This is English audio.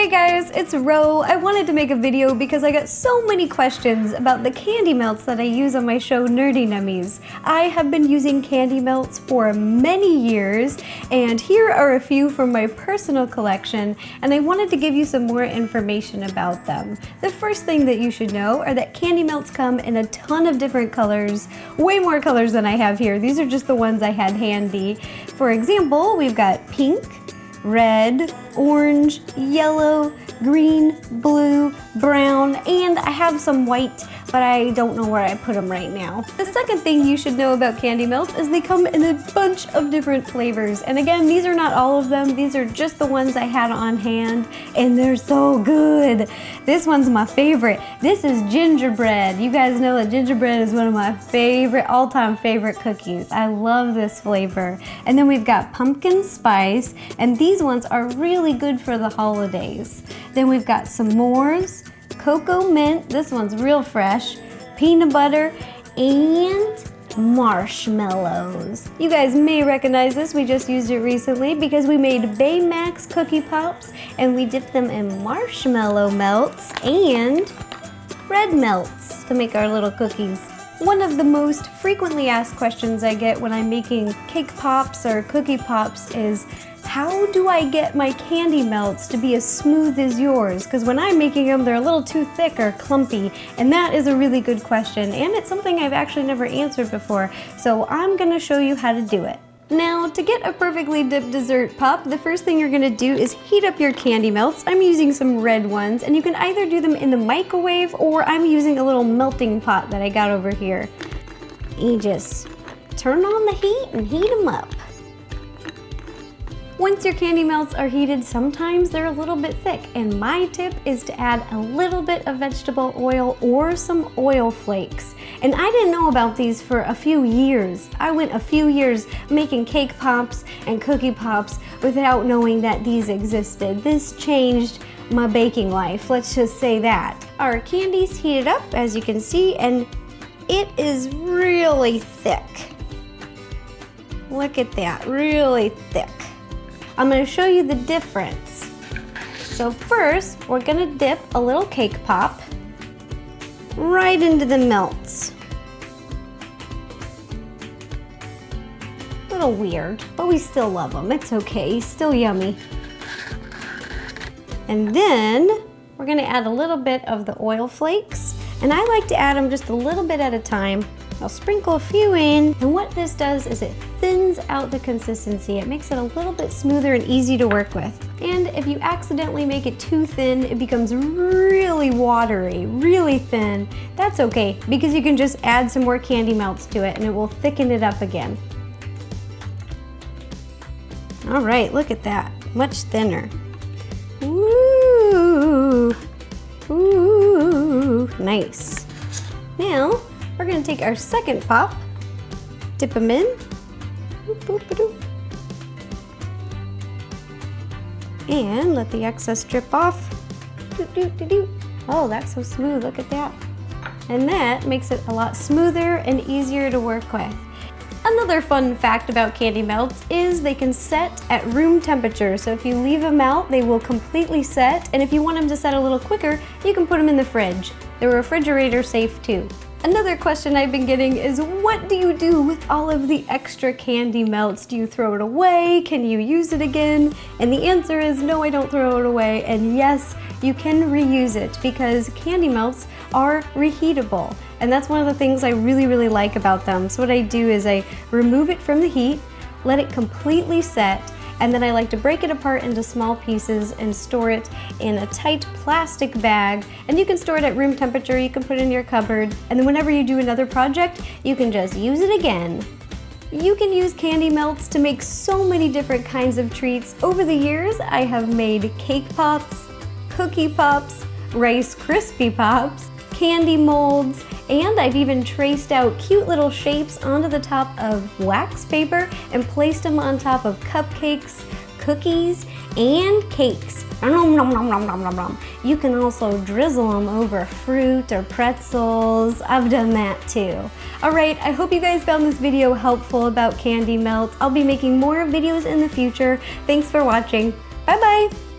Hey guys, it's Ro. I wanted to make a video because I got so many questions about the candy melts that I use on my show Nerdy Nummies. I have been using candy melts for many years, and here are a few from my personal collection, and I wanted to give you some more information about them. The first thing that you should know are that candy melts come in a ton of different colors, way more colors than I have here. These are just the ones I had handy. For example, we've got pink, red, orange, yellow, green, blue, brown, and I have some white, but I don't know where I put them right now. The second thing you should know about candy melts is they come in a bunch of different flavors. And again, these are not all of them. These are just the ones I had on hand, and they're so good. This one's my favorite. This is gingerbread. You guys know that gingerbread is one of my favorite, all-time favorite cookies. I love this flavor. And then we've got pumpkin spice, and these ones are really good for the holidays. Then we've got s'mores, cocoa mint, this one's real fresh, peanut butter, and marshmallows. You guys may recognize this, we just used it recently because we made Baymax cookie pops and we dipped them in marshmallow melts and bread melts to make our little cookies. One of the most frequently asked questions I get when I'm making cake pops or cookie pops is, how do I get my candy melts to be as smooth as yours? Because when I'm making them, they're a little too thick or clumpy, and that is a really good question, and it's something I've actually never answered before, so I'm gonna show you how to do it. Now, to get a perfectly dipped dessert pop, the first thing you're gonna do is heat up your candy melts. I'm using some red ones, and you can either do them in the microwave or I'm using a little melting pot that I got over here. You just turn on the heat and heat them up. Once your candy melts are heated, sometimes they're a little bit thick, and my tip is to add a little bit of vegetable oil or some oil flakes. And I didn't know about these for a few years. I went a few years making cake pops and cookie pops without knowing that these existed. This changed my baking life, let's just say that. Our candy's heated up, as you can see, and it is really thick. Look at that, really thick. I'm going to show you the difference. So first, we're going to dip a little cake pop right into the melts. A little weird, but we still love them. It's okay, still yummy. And then we're going to add a little bit of the oil flakes, and I like to add them just a little bit at a time. I'll sprinkle a few in, and what this does is it thins out the consistency. It makes it a little bit smoother and easy to work with. And if you accidentally make it too thin, it becomes really watery, really thin. That's okay, because you can just add some more candy melts to it and it will thicken it up again. All right, look at that, much thinner. Ooh, ooh, nice. Now, we're gonna take our second pop, dip them in, and let the excess drip off. Oh, that's so smooth, look at that. And that makes it a lot smoother and easier to work with. Another fun fact about candy melts is they can set at room temperature. So if you leave them out, they will completely set. And if you want them to set a little quicker, you can put them in the fridge. They're refrigerator safe too. Another question I've been getting is, what do you do with all of the extra candy melts? Do you throw it away? Can you use it again? And the answer is no, I don't throw it away. And yes, you can reuse it because candy melts are reheatable. And that's one of the things I really like about them. So what I do is I remove it from the heat, let it completely set, and then I like to break it apart into small pieces and store it in a tight plastic bag. And you can store it at room temperature, you can put it in your cupboard, and then whenever you do another project, you can just use it again. You can use candy melts to make so many different kinds of treats. Over the years, I have made cake pops, cookie pops, Rice Krispie pops, candy molds, and I've even traced out cute little shapes onto the top of wax paper and placed them on top of cupcakes, cookies, and cakes. You can also drizzle them over fruit or pretzels. I've done that too. Alright, I hope you guys found this video helpful about candy melts. I'll be making more videos in the future. Thanks for watching. Bye bye!